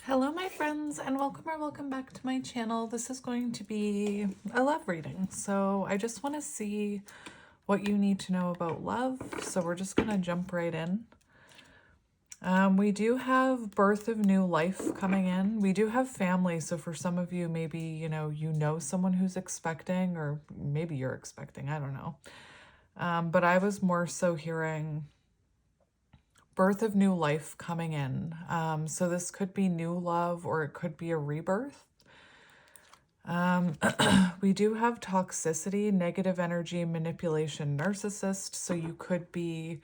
Hello my friends, and welcome back to my channel. This is going to be a love reading. So I just want to see what you need to know about love. So we're just going to jump right in. We do have birth of new life coming in. We do have family. So for some of you, maybe, you know someone who's expecting, or maybe you're expecting, I don't know. But I was more so hearing birth of new life coming in. So this could be new love or it could be a rebirth. We do have toxicity, negative energy, manipulation, narcissist. So you could be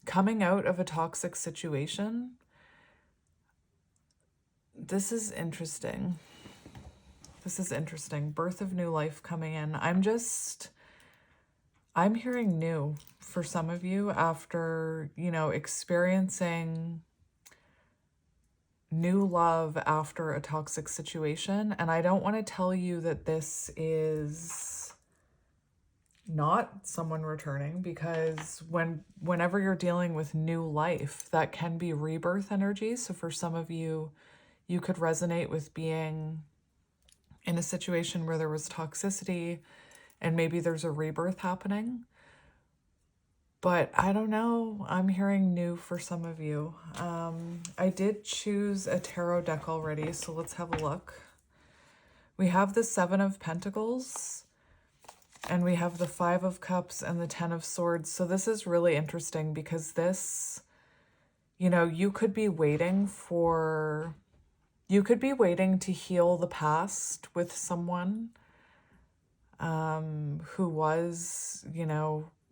coming out of a toxic situation. This is interesting. Birth of new life coming in. I'm hearing new for some of you after, experiencing new love after a toxic situation. And I don't want to tell you that this is not someone returning, because whenever you're dealing with new life, that can be rebirth energy. So for some of you, you could resonate with being in a situation where there was toxicity and maybe there's a rebirth happening. But I don't know. I'm hearing new for some of you. I did choose a tarot deck already, so let's have a look. We have the Seven of Pentacles, and we have the Five of Cups and the Ten of Swords. So this is really interesting because this, you could be waiting to heal the past with someone who was,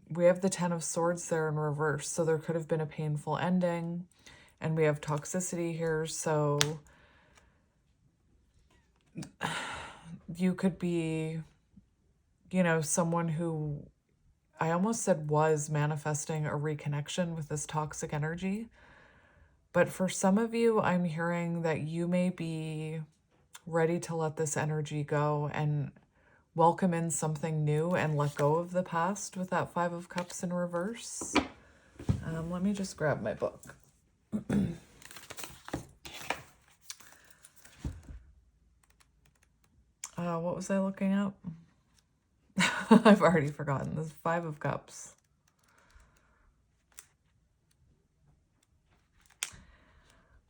we have the Ten of Swords there in reverse. So there could have been a painful ending, and we have toxicity here. So you could be, someone who, I almost said was manifesting a reconnection with this toxic energy. But for some of you, I'm hearing that you may be ready to let this energy go and welcome in something new and let go of the past with that Five of Cups in reverse. Let me just grab my book. What was I looking up? I've already forgotten. This Five of Cups.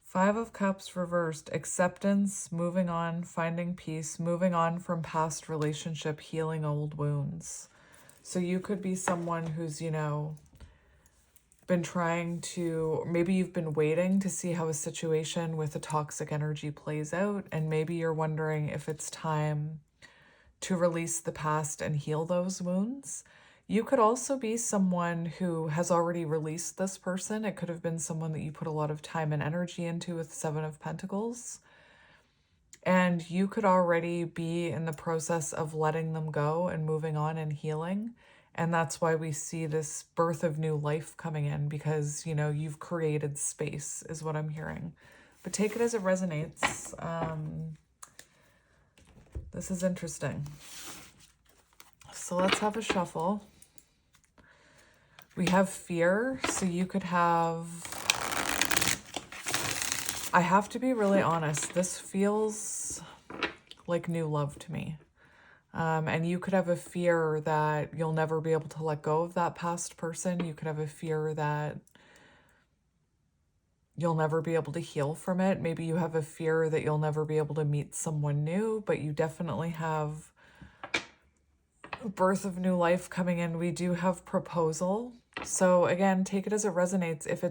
Five of Cups reversed. Acceptance, moving on, finding peace, moving on from past relationship, healing old wounds. So you could be someone who's, been trying to, maybe you've been waiting to see how a situation with a toxic energy plays out, and maybe you're wondering if it's time to release the past and heal those wounds. You could also be someone who has already released this person. It could have been someone that you put a lot of time and energy into with Seven of Pentacles. And you could already be in the process of letting them go and moving on and healing. And that's why we see this birth of new life coming in, because, you've created space is what I'm hearing. But take it as it resonates. This is interesting. So let's have a shuffle. We have fear. So you could have, I have to be really honest, this feels like new love to me. And you could have a fear that you'll never be able to let go of that past person. You could have a fear that you'll never be able to heal from it. Maybe you have a fear that you'll never be able to meet someone new, but you definitely have birth of new life coming in. We do have proposal. So again, take it as it resonates. If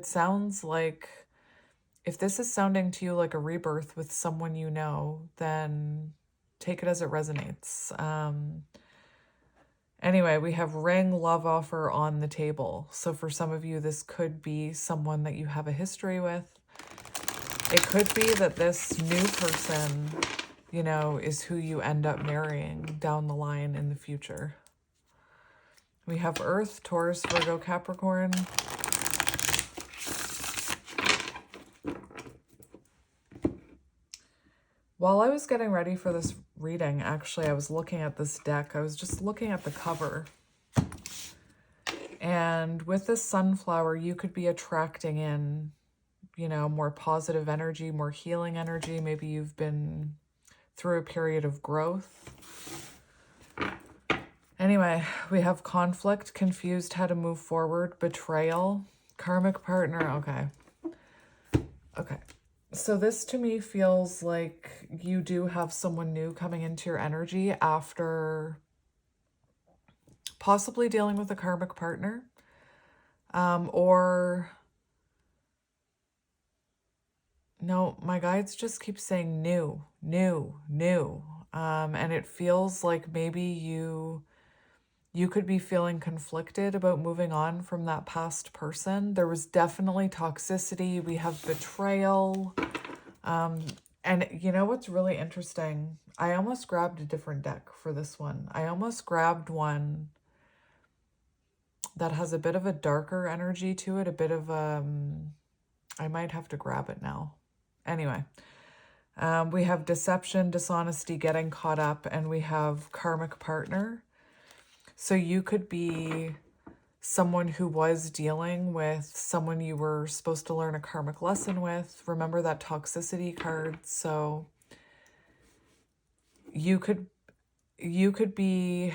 this is sounding to you like a rebirth with someone you know, then take it as it resonates. Anyway, we have ring, love offer on the table. So for some of you, this could be someone that you have a history with. It could be that this new person, is who you end up marrying down the line in the future. We have Earth, Taurus, Virgo, Capricorn. While I was getting ready for this reading, actually, I was looking at this deck. I was just looking at the cover. And with this sunflower, you could be attracting in you know, more positive energy, more healing energy. Maybe you've been through a period of growth. Anyway, we have conflict, confused how to move forward, betrayal, karmic partner. Okay. Okay. So this to me feels like you do have someone new coming into your energy after possibly dealing with a karmic partner, or no, my guides just keep saying new, new, new. And it feels like maybe you could be feeling conflicted about moving on from that past person. There was definitely toxicity. We have betrayal. And you know what's really interesting? I almost grabbed a different deck for this one. I almost grabbed one that has a bit of a darker energy to it, a bit of, I might have to grab it now. Anyway, we have deception, dishonesty, getting caught up, and we have karmic partner. So you could be someone who was dealing with someone you were supposed to learn a karmic lesson with. Remember that toxicity card. So you could be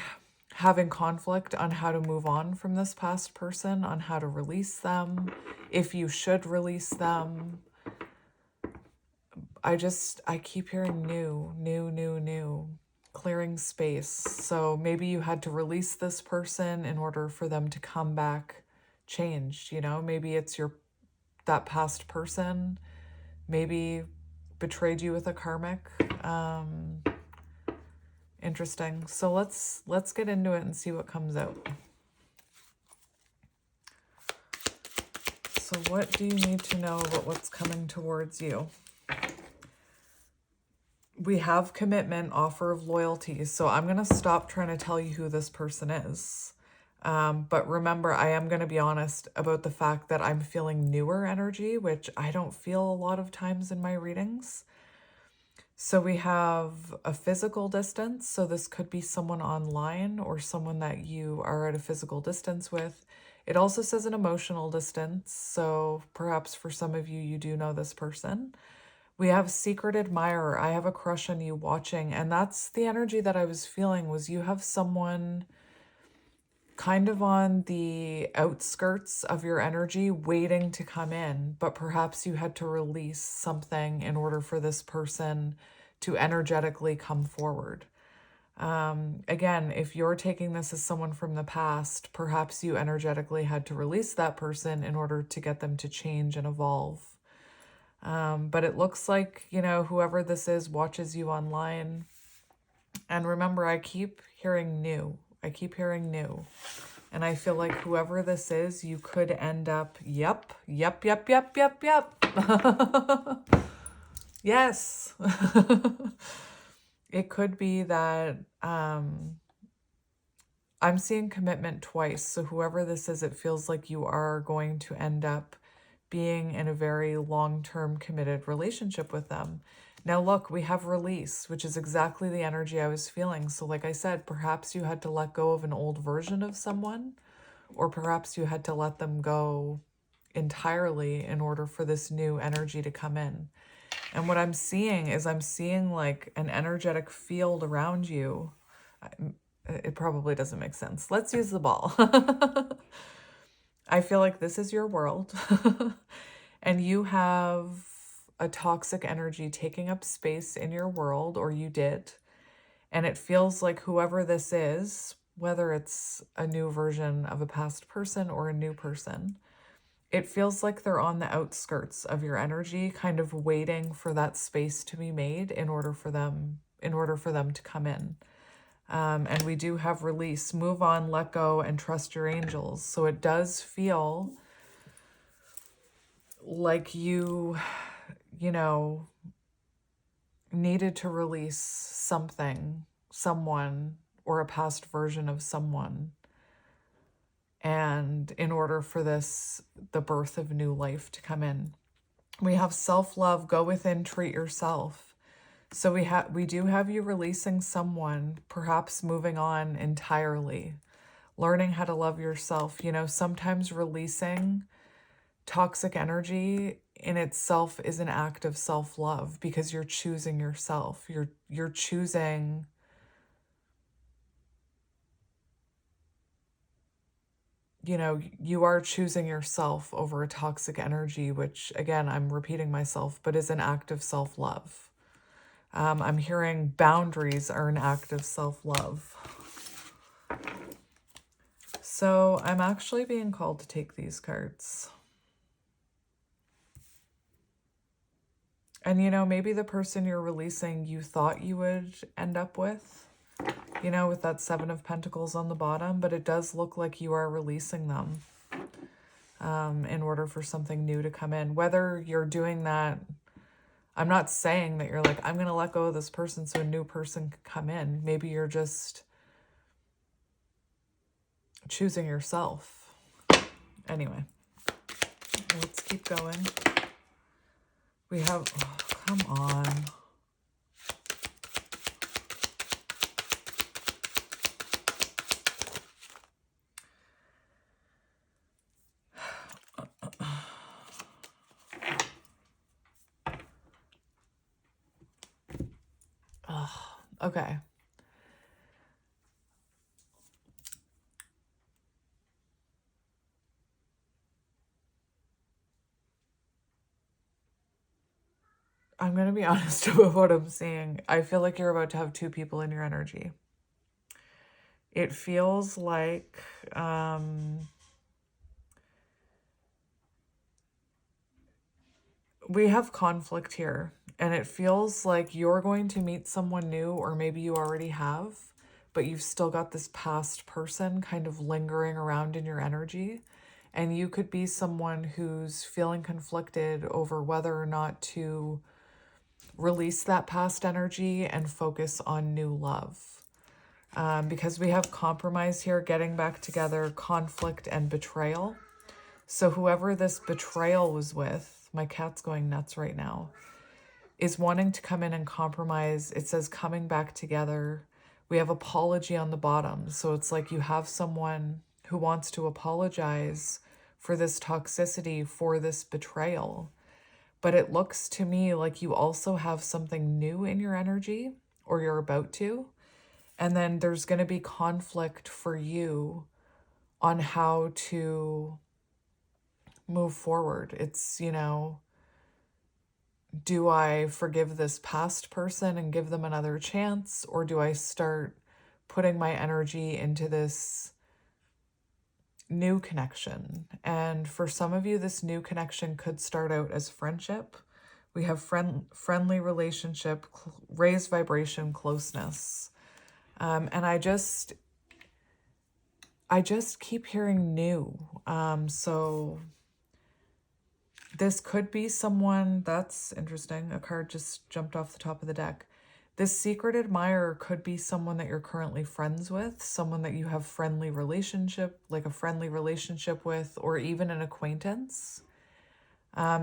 having conflict on how to move on from this past person, on how to release them, if you should release them. I keep hearing new, clearing space. So maybe you had to release this person in order for them to come back changed, you know? Maybe it's that past person maybe betrayed you with a karmic. Interesting. So let's get into it and see what comes out. So what do you need to know about what's coming towards you? We have commitment, offer of loyalty. So I'm going to stop trying to tell you who this person is. But remember, I am going to be honest about the fact that I'm feeling newer energy, which I don't feel a lot of times in my readings. So we have a physical distance. So this could be someone online or someone that you are at a physical distance with. It also says an emotional distance. So perhaps for some of you, you do know this person. We have secret admirer. I have a crush on you watching. And that's the energy that I was feeling, was you have someone kind of on the outskirts of your energy waiting to come in, but perhaps you had to release something in order for this person to energetically come forward. Again, if you're taking this as someone from the past, perhaps you energetically had to release that person in order to get them to change and evolve. But it looks like, you know, whoever this is watches you online. And remember, I keep hearing new. I keep hearing new. And I feel like whoever this is, you could end up, yep. Yes. It could be that I'm seeing commitment twice. So whoever this is, it feels like you are going to end up being in a very long-term committed relationship with them. Now look, we have release, which is exactly the energy I was feeling. So like I said, perhaps you had to let go of an old version of someone, or perhaps you had to let them go entirely in order for this new energy to come in. And what I'm seeing is like an energetic field around you. It probably doesn't make sense. Let's use the ball. I feel like this is your world and you have a toxic energy taking up space in your world, or you did. And it feels like whoever this is, whether it's a new version of a past person or a new person, it feels like they're on the outskirts of your energy, kind of waiting for that space to be made in order for them to come in. And we do have release, move on, let go, and trust your angels. So it does feel like you know, needed to release something, someone, or a past version of someone. And in order for the birth of new life to come in. We have self-love, go within, treat yourself. So we do have you releasing someone, perhaps moving on entirely, learning how to love yourself. You know, sometimes releasing toxic energy in itself is an act of self-love, because you're choosing yourself. You're choosing, you know, you are choosing yourself over a toxic energy, which again, I'm repeating myself, but is an act of self-love. I'm hearing boundaries are an act of self-love. So I'm actually being called to take these cards. And, you know, maybe the person you're releasing you thought you would end up with, you know, with that Seven of Pentacles on the bottom, but it does look like you are releasing them in order for something new to come in. Whether you're doing that, I'm not saying that you're like, I'm going to let go of this person so a new person can come in. Maybe you're just choosing yourself. Anyway, let's keep going. We have, oh, come on. Oh, okay. I'm going to be honest about what I'm seeing. I feel like you're about to have two people in your energy. It feels like we have conflict here, and it feels like you're going to meet someone new, or maybe you already have, but you've still got this past person kind of lingering around in your energy. And you could be someone who's feeling conflicted over whether or not to release that past energy and focus on new love. Because we have compromise here, getting back together, conflict, and betrayal. So whoever this betrayal was with, my cat's going nuts right now, is wanting to come in and compromise. It says coming back together. We have apology on the bottom. So it's like you have someone who wants to apologize for this toxicity, for this betrayal. But it looks to me like you also have something new in your energy, or you're about to. And then there's going to be conflict for you on how to move forward. It's, you know, do I forgive this past person and give them another chance? Or do I start putting my energy into this new connection? And for some of you, this new connection could start out as friendship. We have friendly relationship, raised vibration, closeness. And I just keep hearing new. So this could be someone, that's interesting. A card just jumped off the top of the deck. This secret admirer could be someone that you're currently friends with, someone that you have friendly relationship, like a friendly relationship with, or even an acquaintance.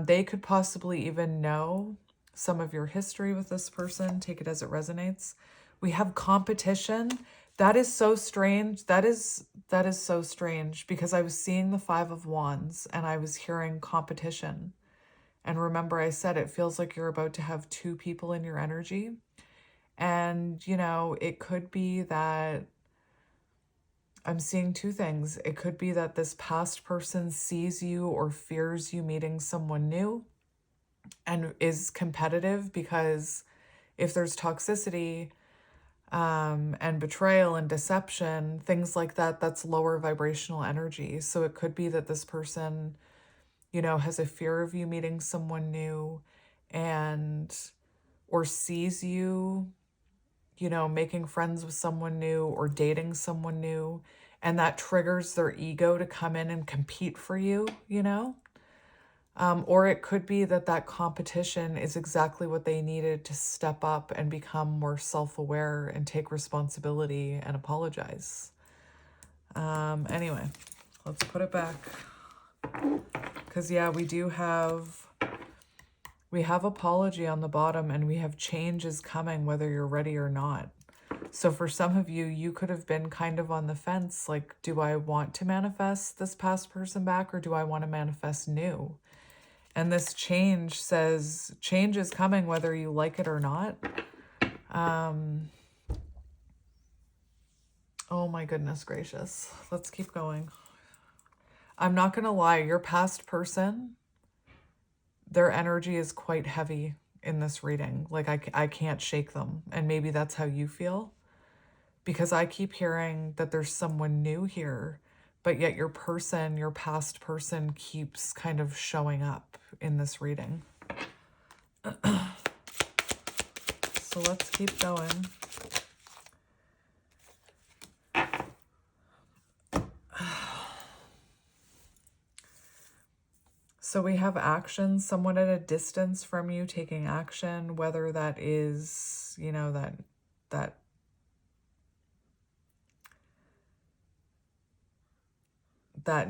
They could possibly even know some of your history with this person. Take it as it resonates. We have competition. That is so strange. That is so strange, because I was seeing the Five of Wands and I was hearing competition. And remember, I said it feels like you're about to have two people in your energy. And, you know, it could be that I'm seeing two things. It could be that this past person sees you or fears you meeting someone new and is competitive, because if there's toxicity and betrayal and deception, things like that, that's lower vibrational energy. So it could be that this person, you know, has a fear of you meeting someone new, and or sees you, you know, making friends with someone new or dating someone new, and that triggers their ego to come in and compete for you, you know? Or it could be that that competition is exactly what they needed to step up and become more self-aware and take responsibility and apologize. Anyway, let's put it back. Because, yeah, we have apology on the bottom, and we have changes coming whether you're ready or not. So for some of you, you could have been kind of on the fence, like, do I want to manifest this past person back, or do I want to manifest new? And this change says change is coming whether you like it or not. Oh my goodness gracious. Let's keep going. I'm not going to lie. Your past person, their energy is quite heavy in this reading. Like I can't shake them. And maybe that's how you feel. Because I keep hearing that there's someone new here, but yet your person, your past person keeps kind of showing up in this reading. So let's keep going. So we have action, someone at a distance from you taking action, whether that is, you know, that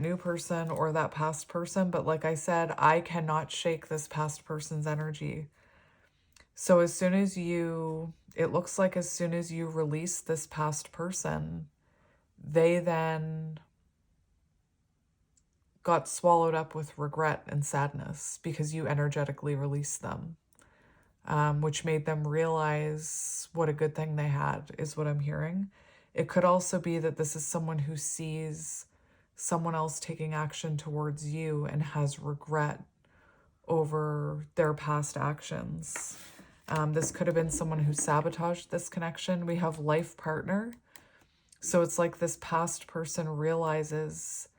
new person or that past person. But like I said, I cannot shake this past person's energy. So as soon as it looks like as soon as you release this past person, they then got swallowed up with regret and sadness because you energetically released them, which made them realize what a good thing they had, is what I'm hearing. It could also be that this is someone who sees someone else taking action towards you and has regret over their past actions. This could have been someone who sabotaged this connection. We have life partner. So it's like this past person realizes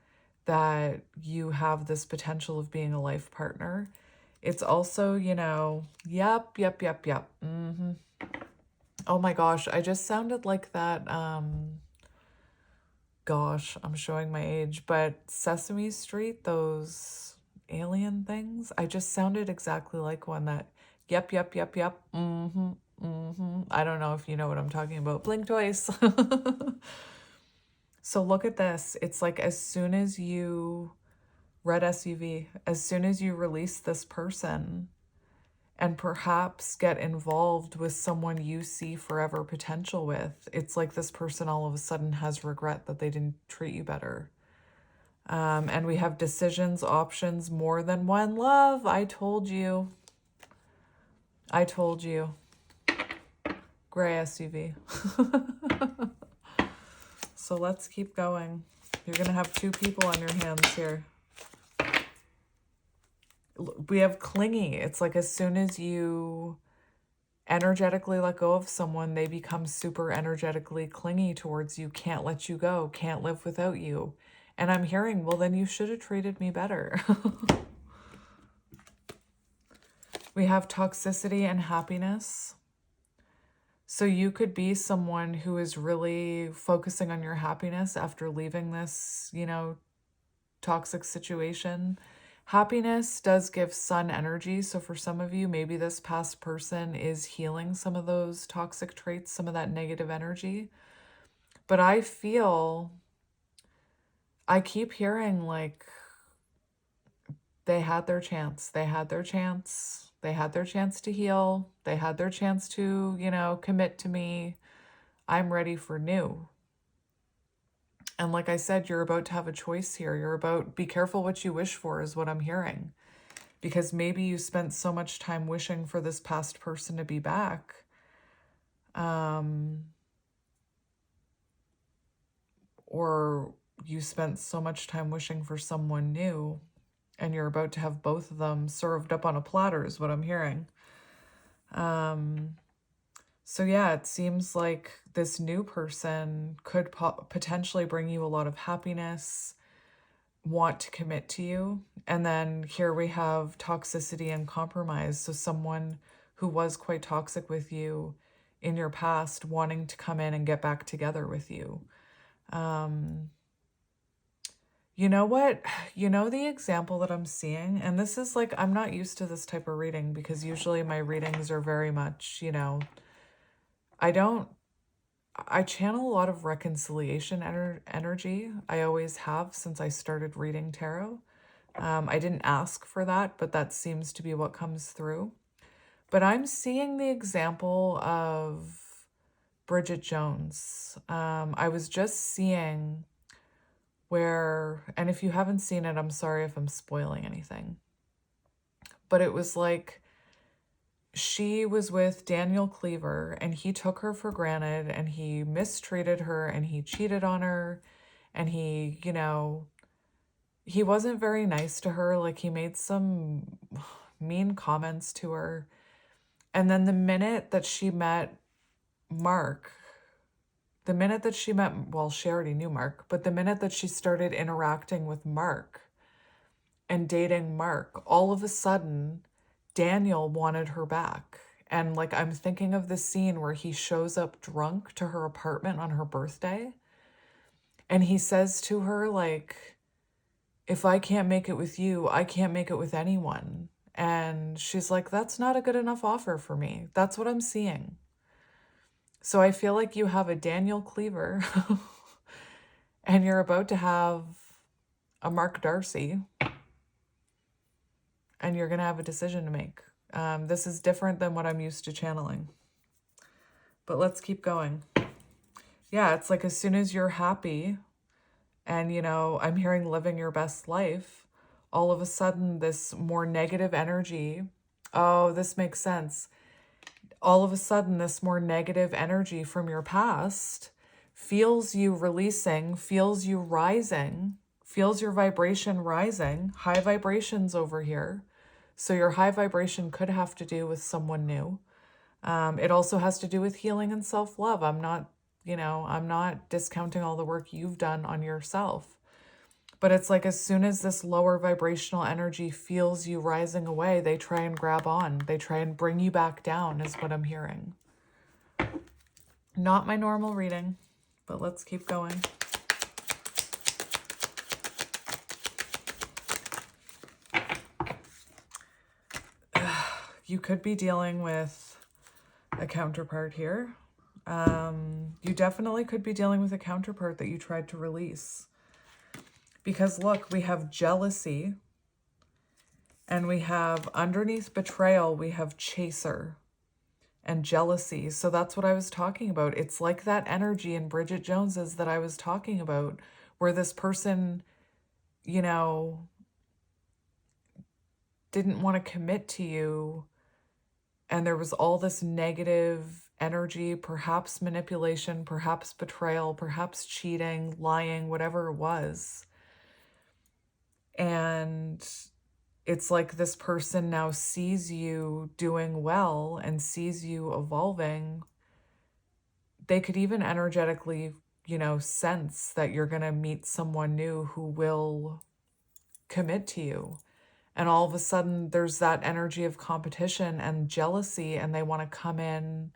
that you have this potential of being a life partner. It's also, you know, yep. Oh my gosh, I just sounded like that, gosh, I'm showing my age, but Sesame Street, those alien things, I just sounded exactly like one that, yep. I don't know if you know what I'm talking about. Blink twice. So look at this. It's like as soon as you, red SUV, as soon as you release this person and perhaps get involved with someone you see forever potential with, it's like this person all of a sudden has regret that they didn't treat you better. And we have decisions, options, more than one love. I told you. I told you. Gray SUV. So let's keep going. You're going to have two people on your hands here. We have clingy. It's like as soon as you energetically let go of someone, they become super energetically clingy towards you, can't let you go, can't live without you. And I'm hearing, well, then you should have treated me better. We have toxicity and happiness. So you could be someone who is really focusing on your happiness after leaving this, you know, toxic situation. Happiness does give sun energy. So for some of you, maybe this past person is healing some of those toxic traits, some of that negative energy. But I keep hearing like they had their chance. They had their chance. They had their chance to heal. They had their chance to, you know, commit to me. I'm ready for new. And like I said, you're about to have a choice here. You're about, be careful what you wish for is what I'm hearing. Because maybe you spent so much time wishing for this past person to be back. Or you spent so much time wishing for someone new. And you're about to have both of them served up on a platter is what I'm hearing. So yeah, it seems like this new person could potentially bring you a lot of happiness, want to commit to you. And then here we have toxicity and compromise. So someone who was quite toxic with you in your past wanting to come in and get back together with you. You know what? You know the example that I'm seeing? And this is like, I'm not used to this type of reading because usually my readings are very much, you know, I channel a lot of reconciliation energy. I always have since I started reading tarot. I didn't ask for that, but that seems to be what comes through. But I'm seeing the example of Bridget Jones. I was just seeing where, and if you haven't seen it, I'm sorry if I'm spoiling anything. but it was like she was with Daniel Cleaver and he took her for granted and he mistreated her and he cheated on her and he, you know, he wasn't very nice to her. Like, he made some mean comments to her. And then the minute that she met Mark, the minute that she met, well, she already knew Mark, but the minute that she started interacting with Mark and dating Mark, all of a sudden, Daniel wanted her back. And like, I'm thinking of the scene where he shows up drunk to her apartment on her birthday. And he says to her, like, if I can't make it with you, I can't make it with anyone. And she's like, that's not a good enough offer for me. That's what I'm seeing. So I feel like you have a Daniel Cleaver and you're about to have a Mark Darcy and you're going to have a decision to make. This is different than what I'm used to channeling. But let's keep going. Yeah, it's like as soon as you're happy and, you know, I'm hearing living your best life, all of a sudden this more negative energy, oh, this makes sense. All of a sudden this more negative energy from your past feels you releasing, feels you rising, feels your vibration rising, high vibrations over here. So your high vibration could have to do with someone new. It also has to do with healing and self-love. I'm not discounting all the work you've done on yourself. But it's like as soon as this lower vibrational energy feels you rising away, they try and grab on. They try and bring you back down is what I'm hearing. Not my normal reading, but let's keep going. You could be dealing with a counterpart here. You definitely could be dealing with a counterpart that you tried to release. Because look, we have jealousy and we have underneath betrayal, we have chaser and jealousy. So that's what I was talking about. It's like that energy in Bridget Jones's that I was talking about, where this person, you know, didn't want to commit to you. And there was all this negative energy, perhaps manipulation, perhaps betrayal, perhaps cheating, lying, whatever it was. And it's like this person now sees you doing well and sees you evolving. They could even energetically, you know, sense that you're going to meet someone new who will commit to you. And all of a sudden there's that energy of competition and jealousy, and they want to come in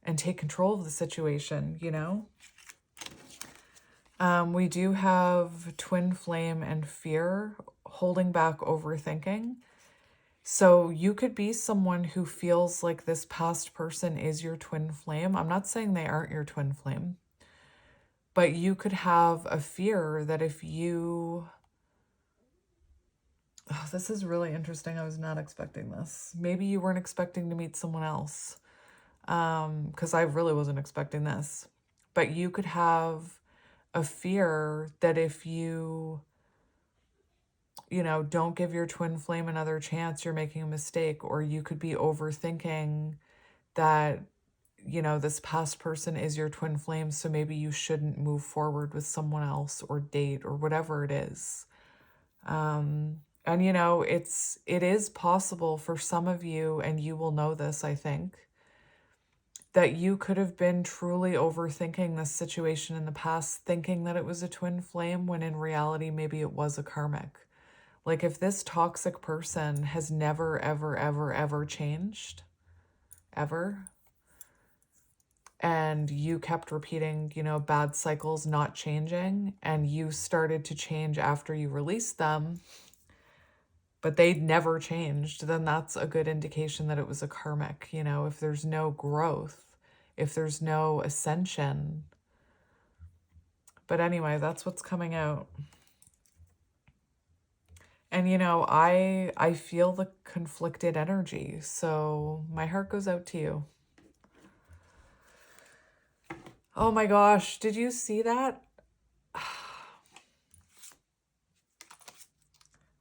and take control of the situation, you know? We do have twin flame and fear holding back overthinking. So you could be someone who feels like this past person is your twin flame. I'm not saying they aren't your twin flame, but you could have a fear that if you... Oh, this is really interesting. I was not expecting this. Maybe you weren't expecting to meet someone else, because I really wasn't expecting this. But you could have a fear that if you know, don't give your twin flame another chance, you're making a mistake. Or you could be overthinking that, you know, this past person is your twin flame, so maybe you shouldn't move forward with someone else or date or whatever it is. And, you know, it is possible for some of you, and you will know this, I think, that you could have been truly overthinking this situation in the past, thinking that it was a twin flame, when in reality, maybe it was a karmic. Like, if this toxic person has never, ever, ever, ever changed, ever, and you kept repeating, you know, bad cycles not changing, and you started to change after you released them, but they'd never changed, then that's a good indication that it was a karmic. You know, if there's no growth, if there's no ascension. But anyway, that's what's coming out. And, you know, I feel the conflicted energy, so my heart goes out to you. Oh my gosh, did you see that?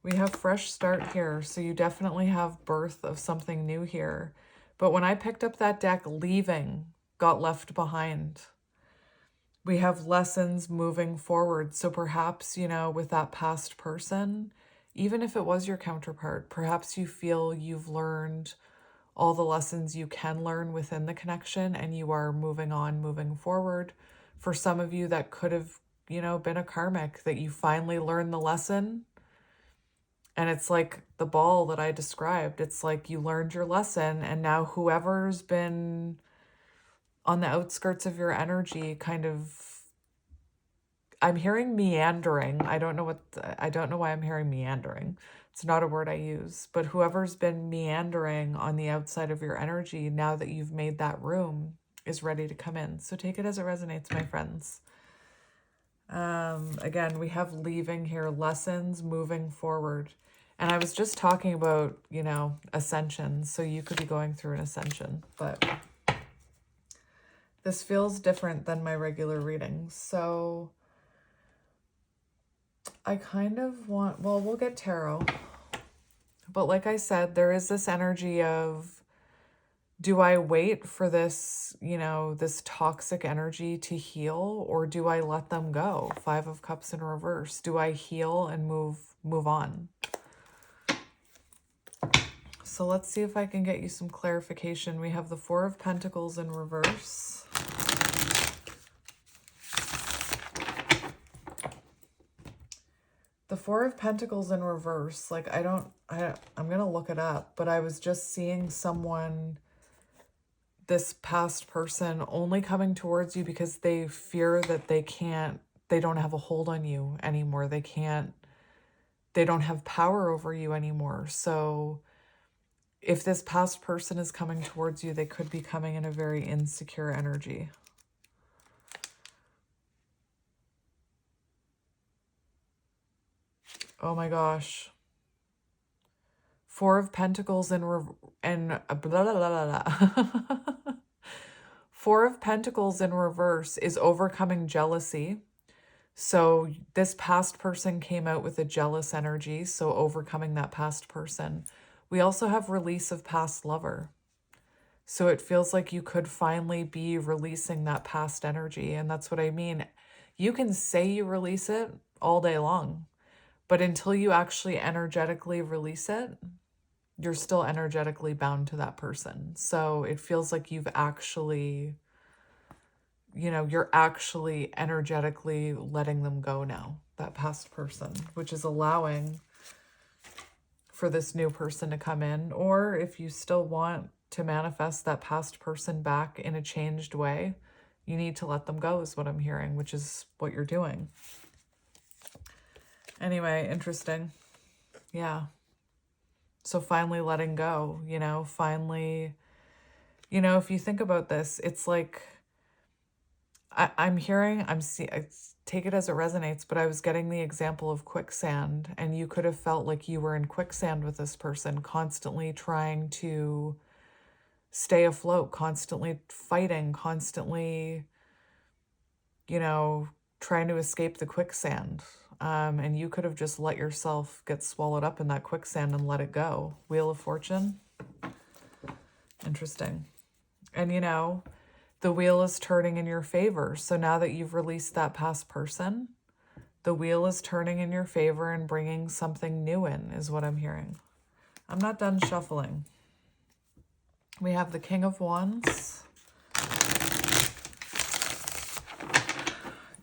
We have fresh start here, so you definitely have birth of something new here. But when I picked up that deck, leaving got left behind. We have lessons moving forward. So perhaps, you know, with that past person, even if it was your counterpart, perhaps you feel you've learned all the lessons you can learn within the connection and you are moving on, moving forward. For some of you, that could have, you know, been a karmic, that you finally learned the lesson. And it's like the ball that I described. It's like you learned your lesson, and now whoever's been on the outskirts of your energy kind of, I'm hearing meandering. I don't know why I'm hearing meandering. It's not a word I use, but whoever's been meandering on the outside of your energy, now that you've made that room, is ready to come in. So take it as it resonates, my friends. Again, we have leaving here, lessons moving forward. And I was just talking about, you know, ascension. So you could be going through an ascension, but this feels different than my regular readings. So I kind of want, well, we'll get tarot. But like I said, there is this energy of, do I wait for this, you know, this toxic energy to heal, or do I let them go? 5 of Cups in reverse. Do I heal and move on? So let's see if I can get you some clarification. We have the 4 of Pentacles in reverse. The 4 of Pentacles in reverse, like I'm going to look it up, but I was just seeing someone, this past person, only coming towards you because they fear that they don't have a hold on you anymore. They don't have power over you anymore. So if this past person is coming towards you, they could be coming in a very insecure energy. Oh my gosh. 4 of Pentacles and blah, blah, blah, blah. 4 of Pentacles in reverse is overcoming jealousy. So this past person came out with a jealous energy, so overcoming that past person. We also have release of past lover. So it feels like you could finally be releasing that past energy, and that's what I mean. You can say you release it all day long, but until you actually energetically release it, you're still energetically bound to that person. So it feels like you've actually, you know, you're actually energetically letting them go now, that past person, which is allowing for this new person to come in. Or if you still want to manifest that past person back in a changed way, you need to let them go, is what I'm hearing, which is what you're doing. Anyway, interesting. Yeah. So finally letting go, you know, finally, you know, if you think about this, it's like, I'm hearing, I take it as it resonates, but I was getting the example of quicksand, and you could have felt like you were in quicksand with this person, constantly trying to stay afloat, constantly fighting, constantly, you know, trying to escape the quicksand. And you could have just let yourself get swallowed up in that quicksand and let it go. Wheel of Fortune. Interesting. And, you know, the wheel is turning in your favor. So now that you've released that past person, the wheel is turning in your favor and bringing something new in, is what I'm hearing. I'm not done shuffling. We have the King of Wands.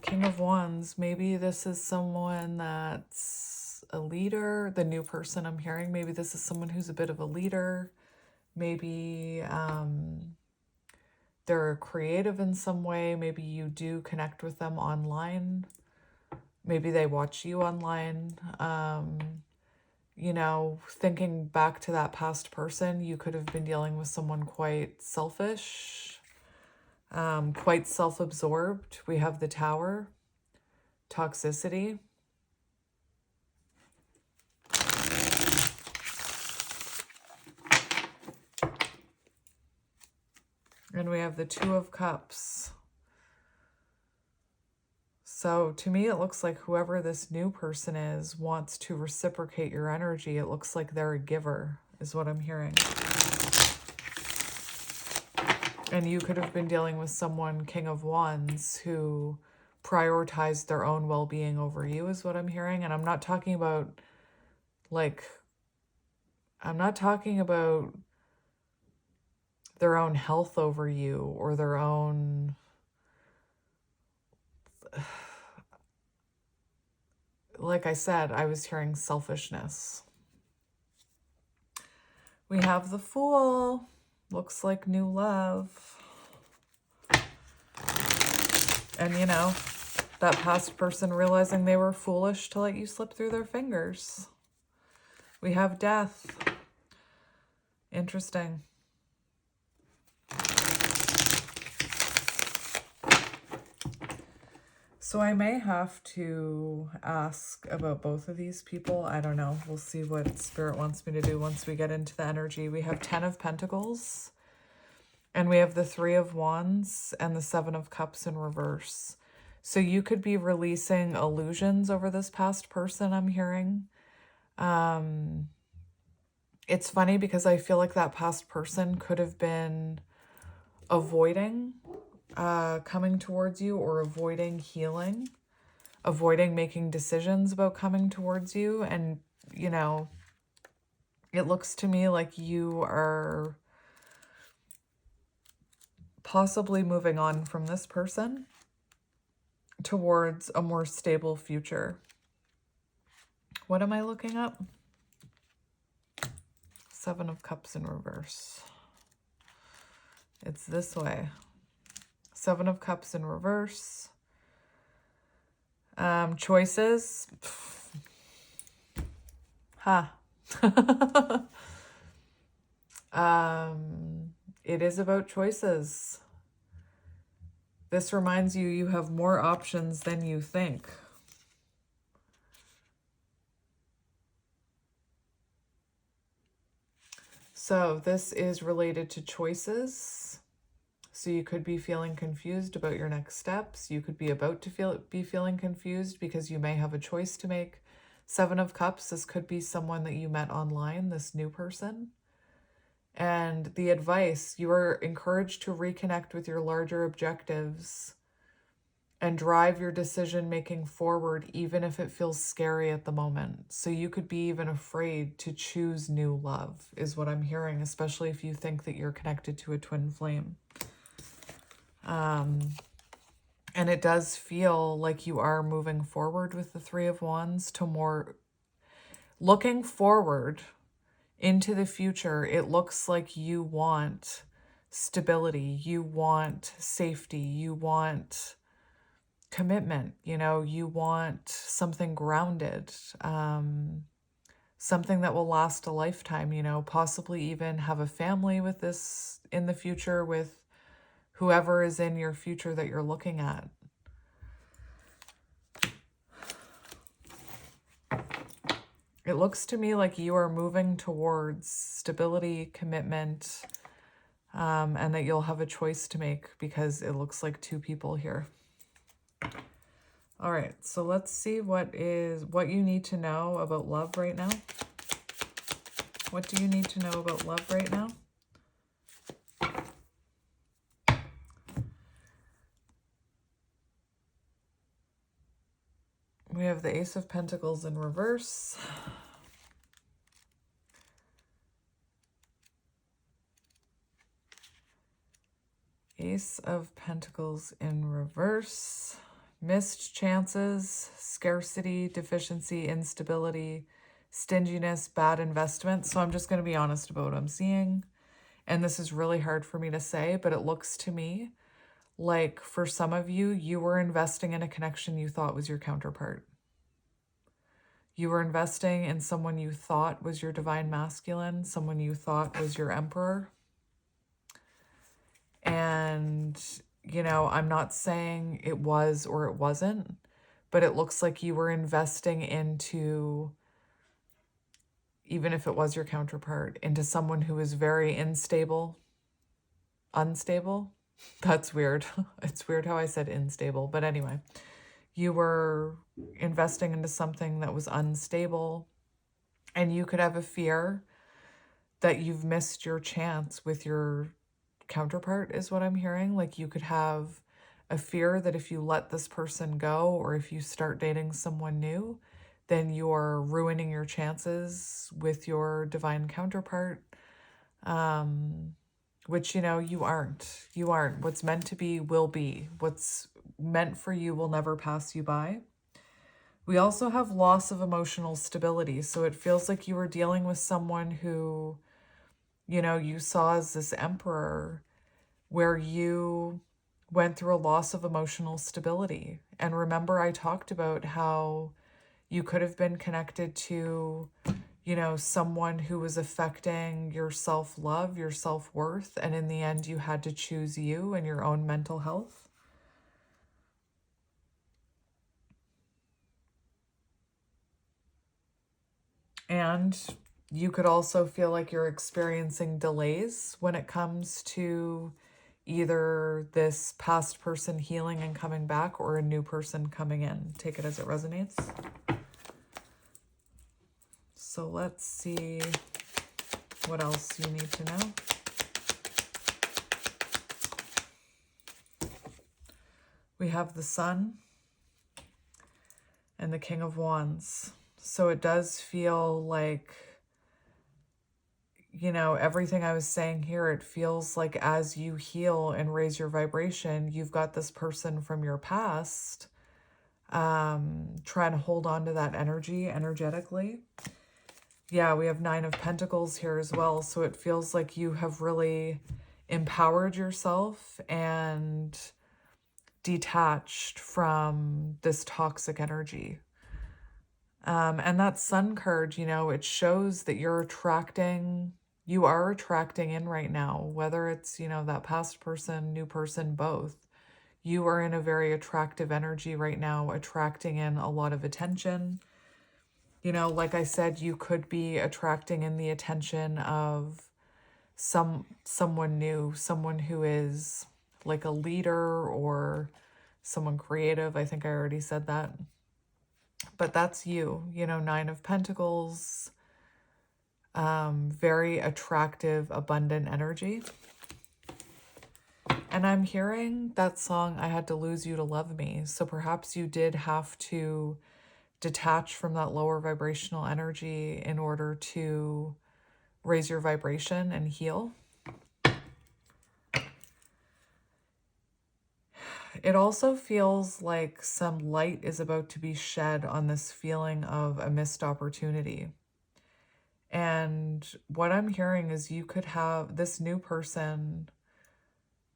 King of Wands. Maybe this is someone that's a leader. The new person I'm hearing, maybe this is someone who's a bit of a leader. Maybe they're creative in some way. Maybe you do connect with them online. Maybe they watch you online. You know, thinking back to that past person, you could have been dealing with someone quite selfish, quite self-absorbed. We have the Tower, toxicity. And we have the 2 of Cups. So to me, it looks like whoever this new person is wants to reciprocate your energy. It looks like they're a giver, is what I'm hearing. And you could have been dealing with someone, King of Wands, who prioritized their own well-being over you, is what I'm hearing. And I'm not talking about, like, I'm not talking about their own health over you or their own, like I said, I was hearing selfishness. We have the Fool. Looks like new love. And, you know, that past person realizing they were foolish to let you slip through their fingers. We have Death. Interesting. So I may have to ask about both of these people. I don't know. We'll see what Spirit wants me to do once we get into the energy. We have 10 of Pentacles. And we have the 3 of Wands and the 7 of Cups in reverse. So you could be releasing illusions over this past person, I'm hearing. It's funny because I feel like that past person could have been avoiding coming towards you, or avoiding healing, avoiding making decisions about coming towards you. And, you know, it looks to me like you are possibly moving on from this person towards a more stable future. What am I looking up? 7 of Cups in reverse. It's this way. 7 of Cups in reverse. Choices. Ha. It is about choices. This reminds you, you have more options than you think. So this is related to choices. So you could be feeling confused about your next steps. You could be about to be feeling confused because you may have a choice to make. 7 of Cups, this could be someone that you met online, this new person. And the advice, you are encouraged to reconnect with your larger objectives and drive your decision making forward, even if it feels scary at the moment. So you could be even afraid to choose new love, is what I'm hearing, especially if you think that you're connected to a twin flame. And it does feel like you are moving forward with the 3 of Wands to more looking forward into the future. It looks like you want stability, you want safety, you want commitment, you know, you want something grounded, something that will last a lifetime, you know, possibly even have a family with this in the future, with whoever is in your future that you're looking at. It looks to me like you are moving towards stability, commitment, and that you'll have a choice to make, because it looks like 2 people here. All right, so let's see what you need to know about love right now. What do you need to know about love right now? We have the Ace of Pentacles in reverse. Ace of Pentacles in reverse. Missed chances, scarcity, deficiency, instability, stinginess, bad investment. So I'm just going to be honest about what I'm seeing. And this is really hard for me to say, but it looks to me like for some of you, you were investing in a connection you thought was your counterpart. You were investing in someone you thought was your divine masculine, someone you thought was your emperor. And, you know, I'm not saying it was or it wasn't, but it looks like you were investing into, even if it was your counterpart, into someone who is very unstable. That's weird. It's weird how I said unstable, but anyway, you were investing into something that was unstable, and you could have a fear that you've missed your chance with your counterpart, is what I'm hearing. Like you could have a fear that if you let this person go, or if you start dating someone new, then you're ruining your chances with your divine counterpart. Which, you know, you aren't. You aren't. What's meant to be will be. What's meant for you will never pass you by. We also have loss of emotional stability. So it feels like you were dealing with someone who, you know, you saw as this emperor, where you went through a loss of emotional stability. And remember, I talked about how you could have been connected to, you know, someone who was affecting your self-love, your self-worth, and in the end, you had to choose you and your own mental health. And you could also feel like you're experiencing delays when it comes to either this past person healing and coming back, or a new person coming in. Take it as it resonates. So let's see what else you need to know. We have the Sun and the King of Wands. So it does feel like, you know, everything I was saying here, it feels like as you heal and raise your vibration, you've got this person from your past trying to hold on to that energy energetically. Yeah, we have 9 of Pentacles here as well. So it feels like you have really empowered yourself and detached from this toxic energy. And that Sun card, you know, it shows that you are attracting in right now, whether it's, you know, that past person, new person, both. You are in a very attractive energy right now, attracting in a lot of attention. You know, like I said, you could be attracting in the attention of someone new, someone who is like a leader or someone creative. I think I already said that. But that's you know, 9 of Pentacles, very attractive, abundant energy. And I'm hearing that song, I Had to Lose You to Love Me. So perhaps you did have to detach from that lower vibrational energy in order to raise your vibration and heal. It also feels like some light is about to be shed on this feeling of a missed opportunity. And what I'm hearing is you could have this new person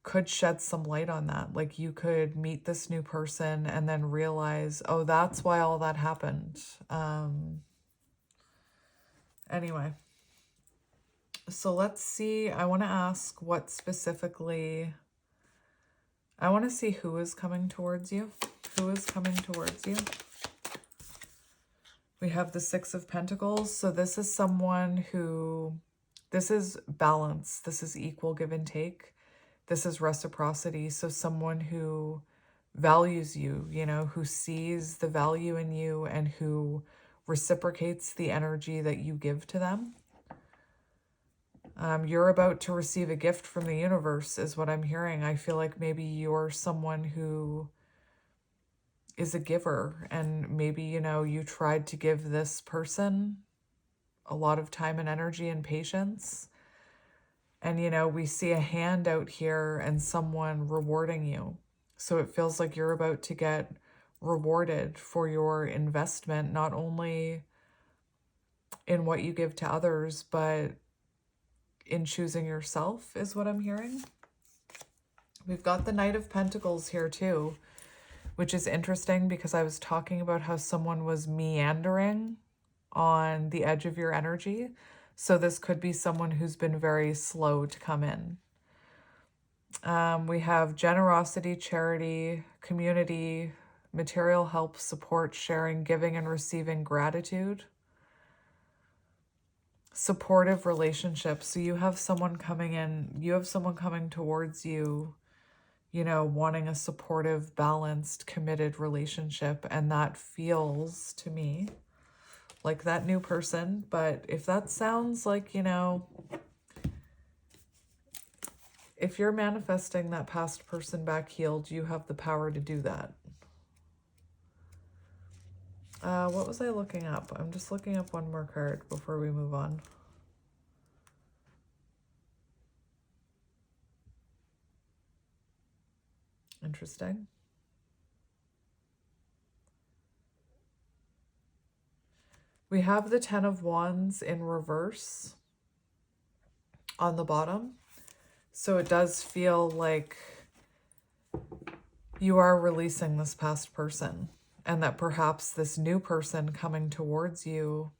could shed some light on that. Like you could meet this new person and then realize, oh, that's why all that happened. Anyway, so let's see. I want to ask what specifically, I want to see who is coming towards you. Who is coming towards you? We have the 6 of Pentacles. So this is someone who, this is balance. This is equal give and take. This is reciprocity. So someone who values you, you know, who sees the value in you and who reciprocates the energy that you give to them. You're about to receive a gift from the universe is what I'm hearing. I feel like maybe you're someone who is a giver, and maybe, you know, you tried to give this person a lot of time and energy and patience. And, you know, we see a hand out here and someone rewarding you. So it feels like you're about to get rewarded for your investment, not only in what you give to others, but in choosing yourself is what I'm hearing. We've got the Knight of Pentacles here too, which is interesting because I was talking about how someone was meandering on the edge of your energy. So this could be someone who's been very slow to come in. We have generosity, charity, community, material help, support, sharing, giving and receiving gratitude. Supportive relationships. So you have someone coming in, you have someone coming towards you, you know, wanting a supportive, balanced, committed relationship. And that feels to me like that new person. But if that sounds like, you know, if you're manifesting that past person back healed, you have the power to do that. What was I looking up? I'm just looking up one more card before we move on. Interesting. We have the Ten of Wands in reverse on the bottom. So it does feel like you are releasing this past person, and that perhaps this new person coming towards you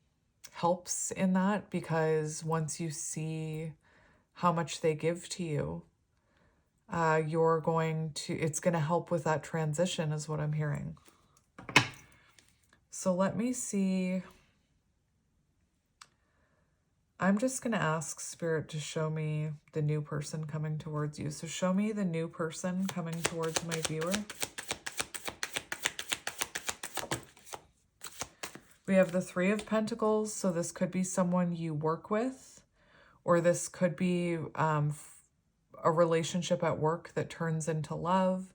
helps in that, because once you see how much they give to you, it's going to help with that transition is what I'm hearing. So let me see. I'm just going to ask Spirit to show me the new person coming towards you. So show me the new person coming towards my viewer. We have the Three of Pentacles. So this could be someone you work with, or this could be a relationship at work that turns into love.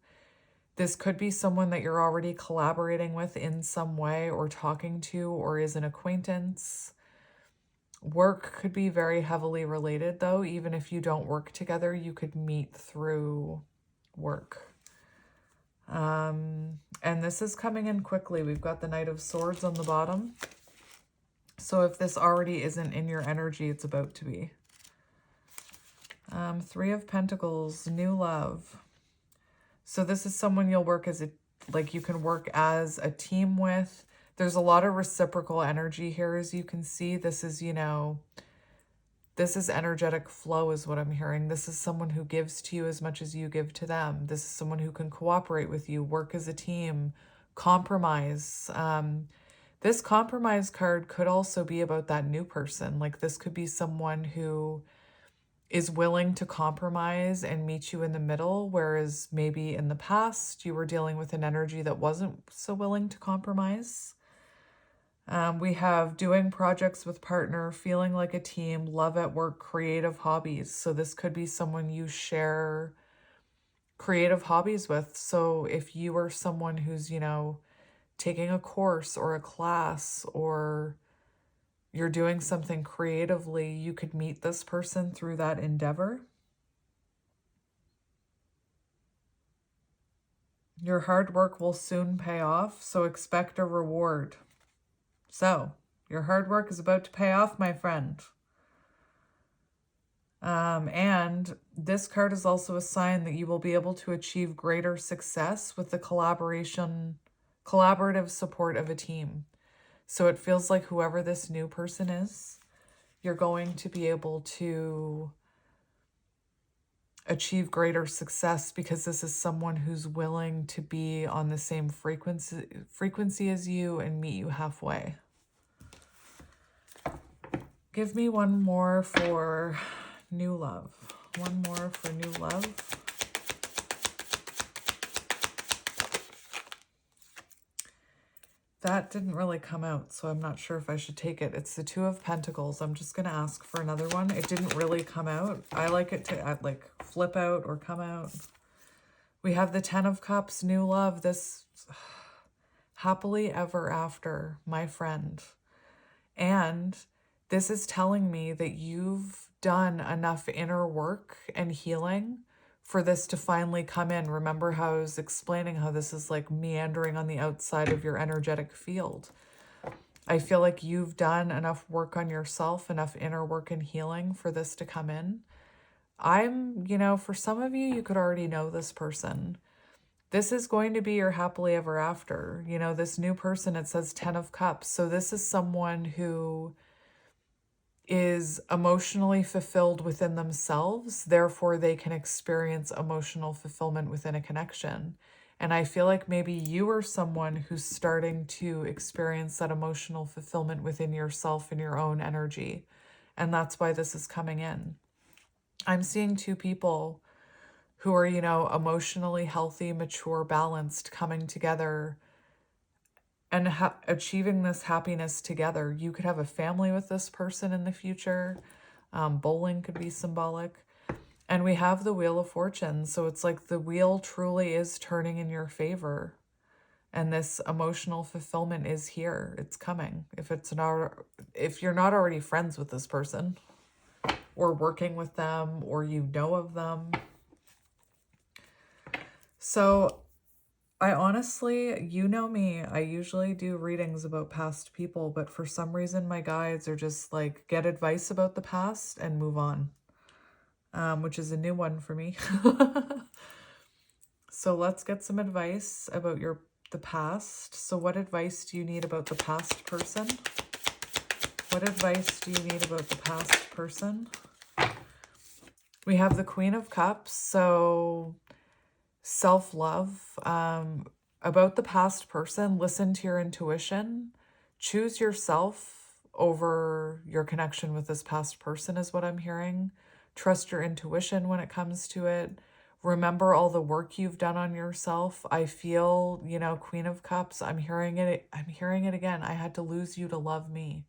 This could be someone that you're already collaborating with in some way, or talking to, or is an acquaintance. Work could be very heavily related, though. Even if you don't work together, you could meet through work. And this is coming in quickly. We've got the Knight of Swords on the bottom. So if this already isn't in your energy, it's about to be. Three of Pentacles, new love. So this is someone you'll work as you can work as a team with. There's a lot of reciprocal energy here, as you can see. This is, you know, this is energetic flow is what I'm hearing. This is someone who gives to you as much as you give to them. This is someone who can cooperate with you, work as a team, compromise. This compromise card could also be about that new person. Like this could be someone who is willing to compromise and meet you in the middle, whereas maybe in the past you were dealing with an energy that wasn't so willing to compromise. We have doing projects with partner, feeling like a team, love at work, creative hobbies. So this could be someone you share creative hobbies with. So if you are someone who's, you know, taking a course or a class, or you're doing something creatively, you could meet this person through that endeavor. Your hard work will soon pay off, so expect a reward. So, your hard work is about to pay off, my friend. And this card is also a sign that you will be able to achieve greater success with the collaborative support of a team. So it feels like whoever this new person is, you're going to be able to achieve greater success because this is someone who's willing to be on the same frequency as you and meet you halfway. Give me one more for new love. One more for new love. That didn't really come out, so I'm not sure if I should take it. It's the Two of Pentacles. I'm just going to ask for another one. It didn't really come out. I like it to like flip out or come out. We have the Ten of Cups, new love. This happily ever after, my friend. And this is telling me that you've done enough inner work and healing for this to finally come in. Remember how I was explaining how this is like meandering on the outside of your energetic field. I feel like you've done enough work on yourself, enough inner work and healing for this to come in. You know, for some of you, you could already know this person. This is going to be your happily ever after. You know, this new person, it says 10 of Cups. So this is someone who is emotionally fulfilled within themselves, therefore they can experience emotional fulfillment within a connection. And I feel like maybe you are someone who's starting to experience that emotional fulfillment within yourself and your own energy. And that's why this is coming in. I'm seeing two people who are, you know, emotionally healthy, mature, balanced, coming together and achieving this happiness together. You could have a family with this person in the future. Bowling could be symbolic. And we have the Wheel of Fortune. So it's like the wheel truly is turning in your favor. And this emotional fulfillment is here. It's coming. If you're not already friends with this person or working with them or you know of them. So I honestly, you know me, I usually do readings about past people, but for some reason my guides are just like, get advice about the past and move on, which is a new one for me. So let's get some advice about the past. So what advice do you need about the past person? What advice do you need about the past person? We have the Queen of Cups, so self-love. About the past person, listen to your intuition. Choose yourself over your connection with this past person is what I'm hearing. Trust your intuition when it comes to it. Remember all the work you've done on yourself. I feel, you know, Queen of Cups, I'm hearing it again. I had to lose you to love me.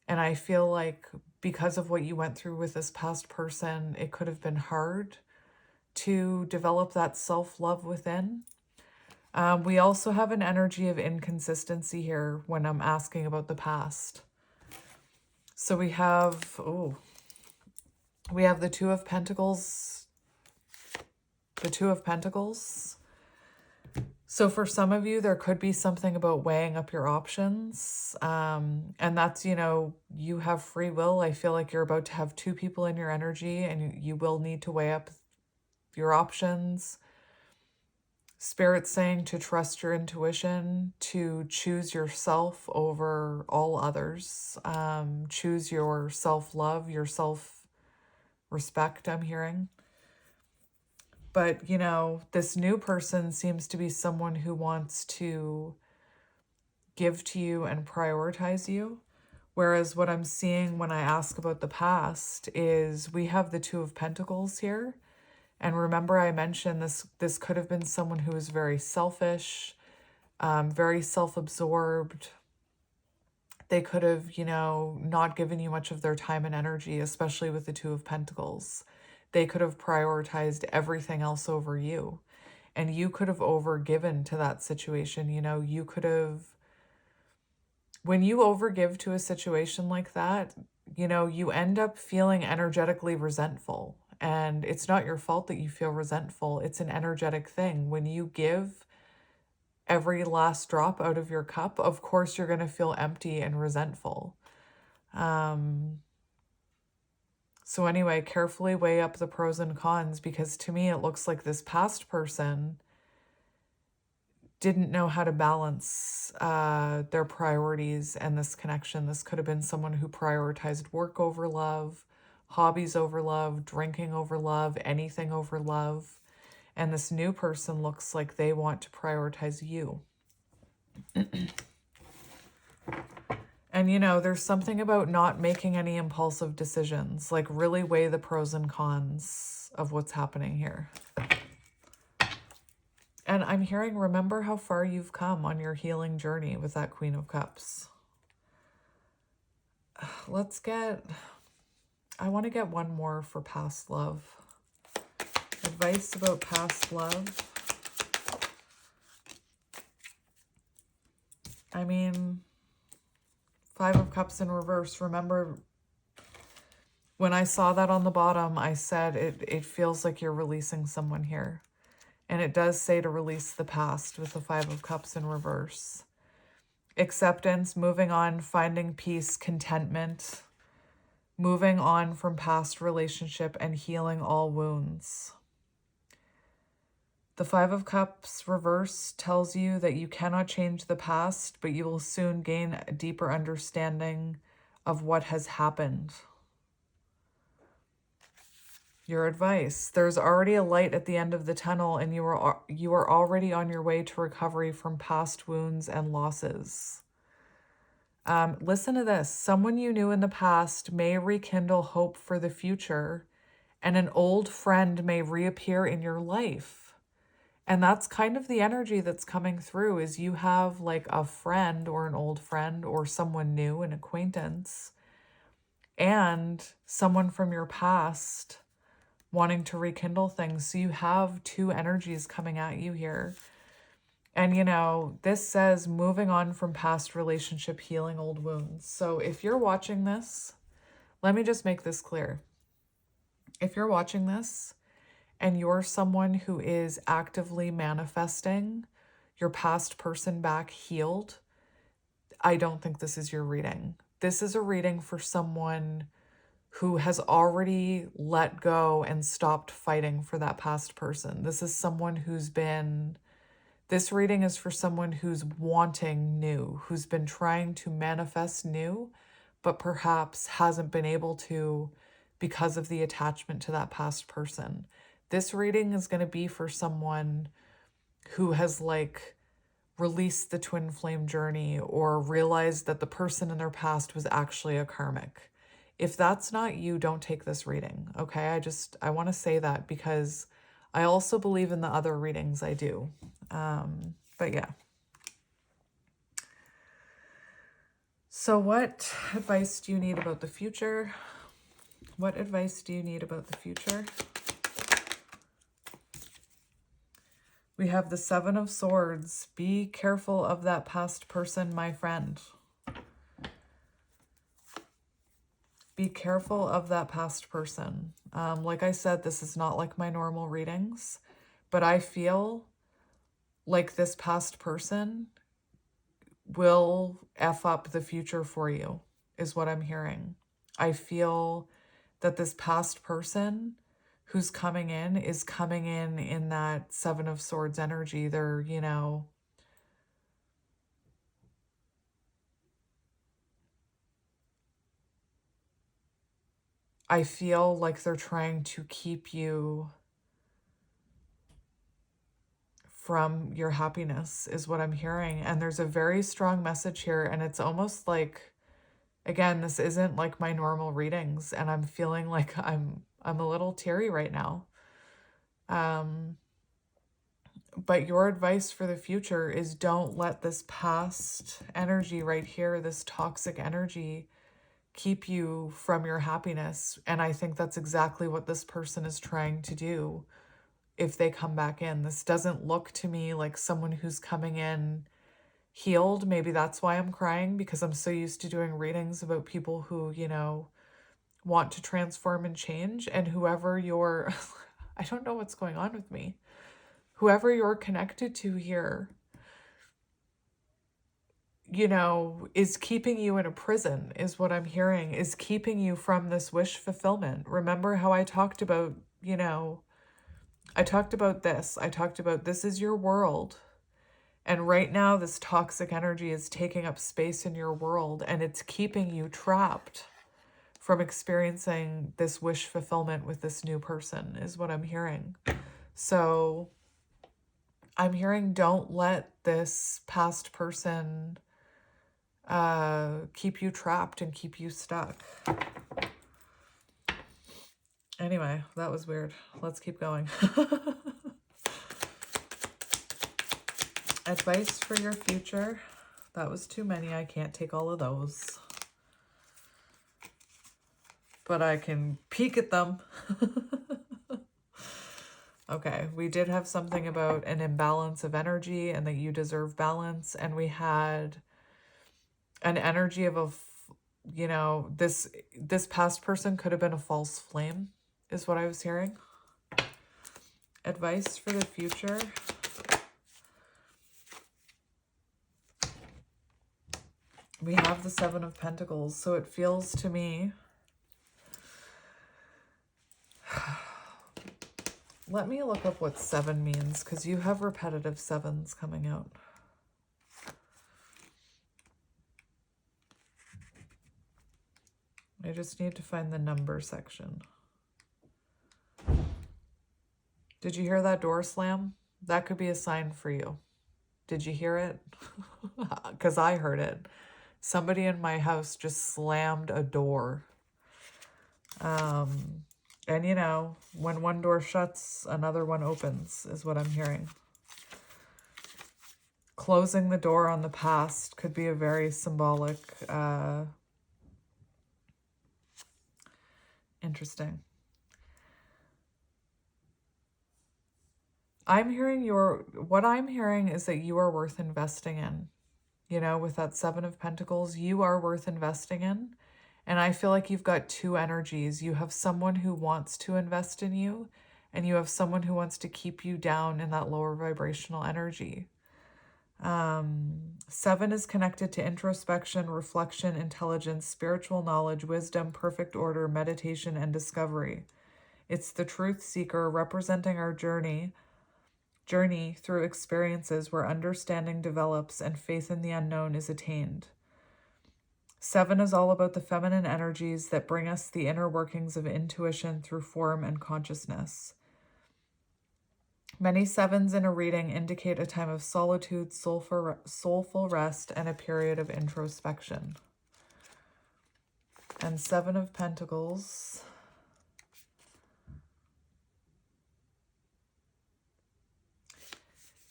And I feel like because of what you went through with this past person, it could have been hard to develop that self-love within. We also have an energy of inconsistency here when I'm asking about the past. So we have the Two of Pentacles. The Two of Pentacles. So for some of you, there could be something about weighing up your options. And that's, you know, you have free will. I feel like you're about to have two people in your energy and you will need to weigh up your options. Spirit's saying to trust your intuition, to choose yourself over all others. Choose your self-love, your self-respect, I'm hearing. But, you know, this new person seems to be someone who wants to give to you and prioritize you. Whereas what I'm seeing when I ask about the past is we have the Two of Pentacles here. And remember I mentioned this could have been someone who was very selfish, very self-absorbed. They could have, you know, not given you much of their time and energy, especially with the Two of Pentacles. They could have prioritized everything else over you. And you could have overgiven to that situation. You know, you could have, when you overgive to a situation like that, you know, you end up feeling energetically resentful. And it's not your fault that you feel resentful. It's an energetic thing. When you give every last drop out of your cup, of course you're going to feel empty and resentful. So anyway, carefully weigh up the pros and cons, because to me it looks like this past person didn't know how to balance their priorities and this connection. This could have been someone who prioritized work over love, hobbies over love, drinking over love, anything over love. And this new person looks like they want to prioritize you. And, you know, there's something about not making any impulsive decisions, like really weigh the pros and cons of what's happening here. And I'm hearing, remember how far you've come on your healing journey with that Queen of Cups. I want to get one more for past love. Advice about past love. I mean, Five of Cups in reverse. Remember, when I saw that on the bottom, I said it feels like you're releasing someone here. And it does say to release the past with the Five of Cups in reverse. Acceptance, moving on, finding peace, contentment, moving on from past relationship and healing all wounds. The Five of Cups reverse tells you that you cannot change the past, but you will soon gain a deeper understanding of what has happened. Your advice: there's already a light at the end of the tunnel, and you are already on your way to recovery from past wounds and losses. Listen to this. Someone you knew in the past may rekindle hope for the future and an old friend may reappear in your life. And that's kind of the energy that's coming through, is you have like a friend or an old friend or someone new, an acquaintance, and someone from your past wanting to rekindle things. So you have two energies coming at you here. And, you know, this says moving on from past relationship, healing old wounds. So if you're watching this, let me just make this clear. If you're watching this and you're someone who is actively manifesting your past person back healed, I don't think this is your reading. This is a reading for someone who has already let go and stopped fighting for that past person. This is someone this reading is for someone who's wanting new, who's been trying to manifest new, but perhaps hasn't been able to because of the attachment to that past person. This reading is going to be for someone who has like released the twin flame journey or realized that the person in their past was actually a karmic. If that's not you, don't take this reading, okay? I want to say that because I also believe in the other readings I do. But yeah. So what advice do you need about the future? What advice do you need about the future? We have the Seven of Swords. Be careful of that past person, my friend. Be careful of that past person. Like I said, this is not like my normal readings, but I feel like this past person will F up the future for you, is what I'm hearing. I feel that this past person who's coming in is coming in that Seven of Swords energy. They're, you know, I feel like they're trying to keep you from your happiness, is what I'm hearing. And there's a very strong message here, and it's almost like, again, this isn't like my normal readings, and I'm feeling like I'm a little teary right now. But your advice for the future is don't let this past energy right here, this toxic energy, keep you from your happiness. And I think that's exactly what this person is trying to do if they come back in. This doesn't look to me like someone who's coming in healed. Maybe that's why I'm crying, because I'm so used to doing readings about people who, you know, want to transform and change. And whoever you're, I don't know what's going on with me. Whoever you're connected to here, you know, is keeping you in a prison, is what I'm hearing, is keeping you from this wish fulfillment. Remember how I talked about, you know, I talked about this is your world. And right now, this toxic energy is taking up space in your world, and it's keeping you trapped from experiencing this wish fulfillment with this new person, is what I'm hearing. So I'm hearing don't let this past person keep you trapped and keep you stuck. Anyway, that was weird. Let's keep going. Advice for your future. That was too many. I can't take all of those. But I can peek at them. Okay, we did have something about an imbalance of energy and that you deserve balance. And we had an energy of you know, this past person could have been a false flame, is what I was hearing. Advice for the future. We have the Seven of Pentacles, so it feels to me... Let me look up what 7 means, because you have repetitive 7s coming out. I just need to find the number section. Did you hear that door slam? That could be a sign for you. Did you hear it? Because I heard it. Somebody in my house just slammed a door. And, you know, when one door shuts, another one opens, is what I'm hearing. Closing the door on the past could be a very symbolic, interesting. What I'm hearing is that you are worth investing in. You know, with that Seven of Pentacles, you are worth investing in. And I feel like you've got two energies. You have someone who wants to invest in you, and you have someone who wants to keep you down in that lower vibrational energy. Seven is connected to introspection, reflection, intelligence, spiritual knowledge, wisdom, perfect order, meditation, and discovery. It's the truth seeker representing our journey through experiences where understanding develops and faith in the unknown is attained. Seven is all about the feminine energies that bring us the inner workings of intuition through form and consciousness. Many sevens in a reading indicate a time of solitude, soulful rest, and a period of introspection. And Seven of Pentacles.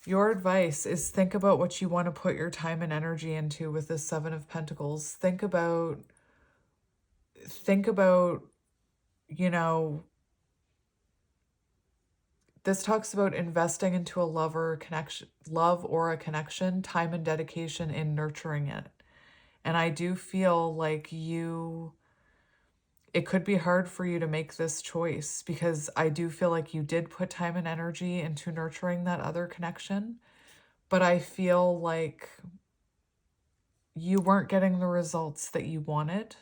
Your advice is think about what you want to put your time and energy into with this Seven of Pentacles. Think about, you know, this talks about investing into a love or a connection, time and dedication in nurturing it. And I do feel like it could be hard for you to make this choice, because I do feel like you did put time and energy into nurturing that other connection, but I feel like you weren't getting the results that you wanted.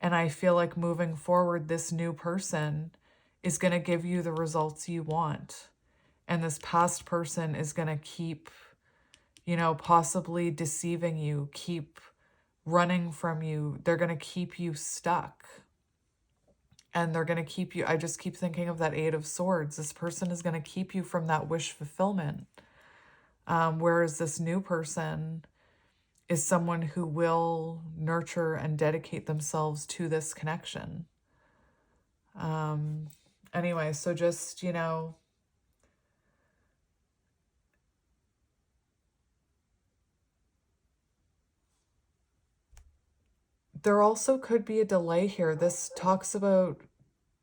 And I feel like moving forward, this new person is going to give you the results you want. And this past person is going to keep, you know, possibly deceiving you, keep running from you. They're going to keep you stuck. And they're going to keep you, I just keep thinking of that Eight of Swords. This person is going to keep you from that wish fulfillment. Whereas this new person is someone who will nurture and dedicate themselves to this connection. Anyway, so just, you know, there also could be a delay here. This talks about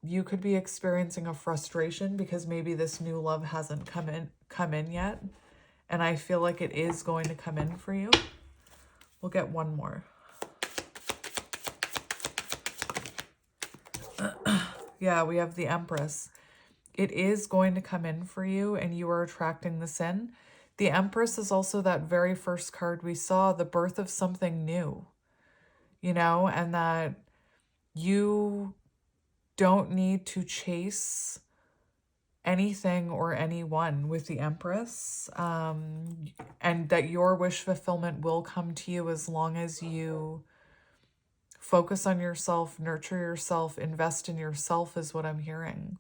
you could be experiencing a frustration because maybe this new love hasn't come in yet. And I feel like it is going to come in for you. We'll get one more. Yeah, we have the Empress. It is going to come in for you, and you are attracting this in. The Empress is also that very first card we saw, the birth of something new, you know, and that you don't need to chase anything or anyone with the Empress, and that your wish fulfillment will come to you as long as you focus on yourself, nurture yourself, invest in yourself is what I'm hearing.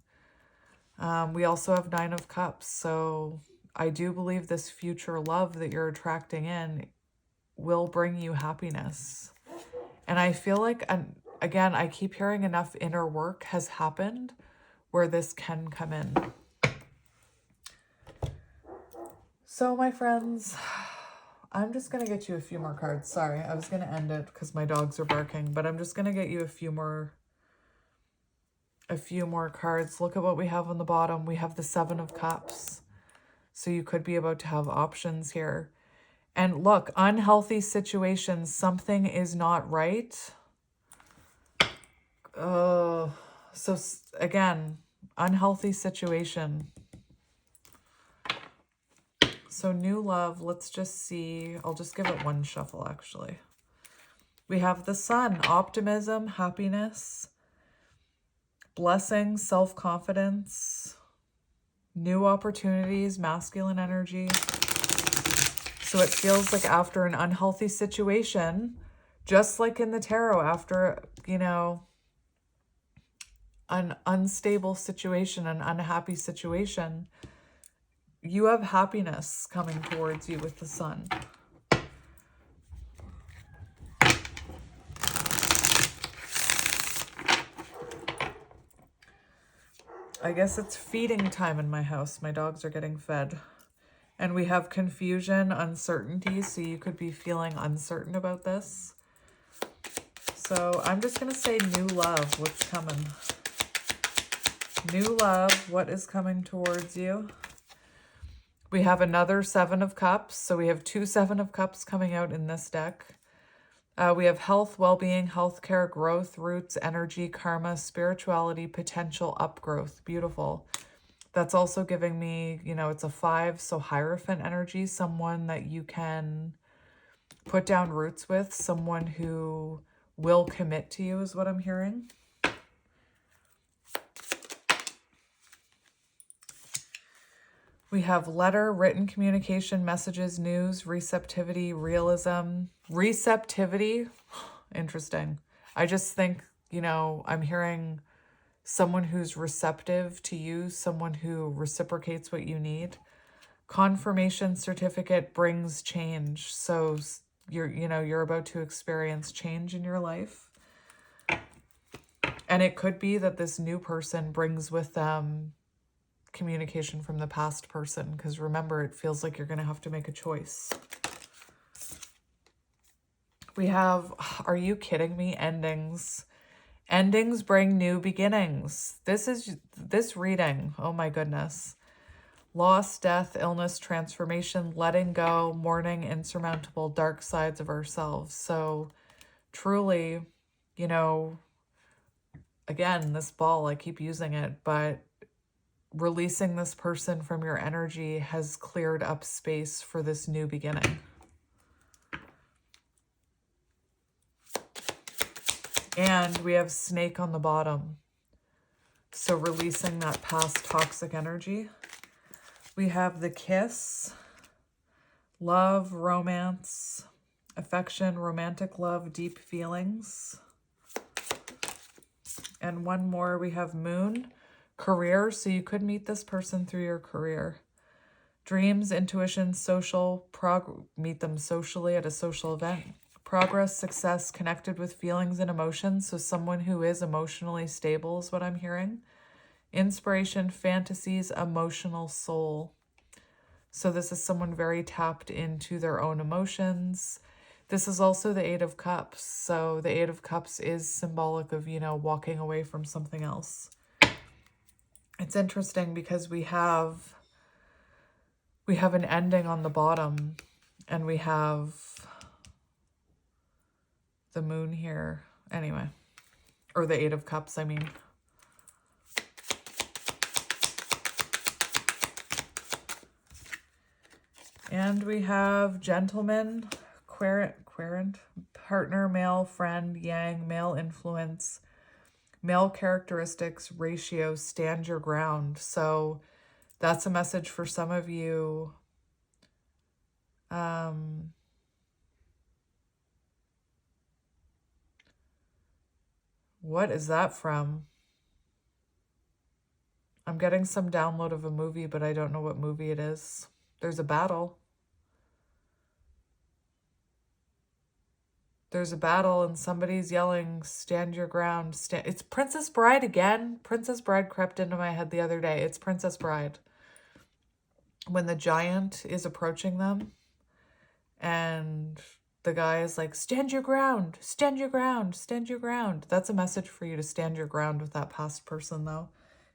We also have Nine of Cups, so I do believe this future love that you're attracting in will bring you happiness. And I feel like, again, I keep hearing enough inner work has happened where this can come in. So, my friends, I'm just going to get you a few more cards. Sorry, I was going to end it because my dogs are barking, but I'm just going to get you a few more cards. Look at what we have on the bottom. We have the Seven of Cups. So you could be about to have options here. And look, unhealthy situations, something is not right. So again, unhealthy situation. So new love, let's just see. I'll just give it one shuffle, actually. We have the Sun, optimism, happiness, blessings, self-confidence, new opportunities, masculine energy. So it feels like after an unhealthy situation, just like in the tarot, after, you know, an unstable situation, an unhappy situation, you have happiness coming towards you with the Sun. I guess it's feeding time in my house. My dogs are getting fed. And we have confusion, uncertainty, so you could be feeling uncertain about this. So I'm just going to say new love. What's coming? New love. What is coming towards you? We have another Seven of Cups. So we have two Seven of Cups coming out in this deck. We have health, well-being, healthcare, growth, roots, energy, karma, spirituality, potential, upgrowth. Beautiful. That's also giving me, you know, it's a 5, so Hierophant energy, someone that you can put down roots with, someone who will commit to you is what I'm hearing. We have letter, written communication, messages, news, receptivity, realism. Receptivity, interesting. I just think, you know, I'm hearing someone who's receptive to you, someone who reciprocates what you need. Confirmation certificate brings change. So you're about to experience change in your life. And it could be that this new person brings with them communication from the past person, because remember, it feels like you're going to have to make a choice. We have, are you kidding me? Endings. Endings bring new beginnings. This reading, oh my goodness. Loss, death, illness, transformation, letting go, mourning, insurmountable dark sides of ourselves. So truly, you know, again, this ball, I keep using it, but releasing this person from your energy has cleared up space for this new beginning. And we have snake on the bottom. So releasing that past toxic energy. We have the kiss, love, romance, affection, romantic love, deep feelings. And one more, we have moon, career. So you could meet this person through your career. Dreams, intuition, social, meet them socially at a social event. Progress, success, connected with feelings and emotions. So someone who is emotionally stable is what I'm hearing. Inspiration, fantasies, emotional soul. So this is someone very tapped into their own emotions. This is also the Eight of Cups. So the Eight of Cups is symbolic of, you know, walking away from something else. It's interesting because we have an ending on the bottom, and we have the moon here. Anyway, or the Eight of Cups, I mean. And we have gentleman, querent, partner, male, friend, yang, male influence, male characteristics, ratio, stand your ground. So that's a message for some of you. What is that from? I'm getting some download of a movie, but I don't know what movie it is. There's a battle. There's a battle and somebody's yelling, stand your ground. It's Princess Bride again. Princess Bride crept into my head the other day. It's Princess Bride. When the giant is approaching them and the guy is like, stand your ground, stand your ground, stand your ground. That's a message for you to stand your ground with that past person, though,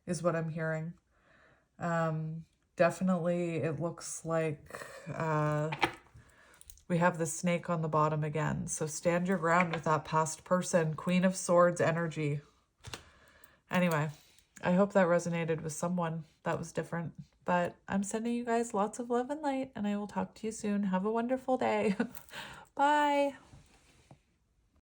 is what I'm hearing. Definitely, it looks like we have the snake on the bottom again. So stand your ground with that past person. Queen of Swords energy. Anyway, I hope that resonated with someone. That was different. But I'm sending you guys lots of love and light, and I will talk to you soon. Have a wonderful day. Bye.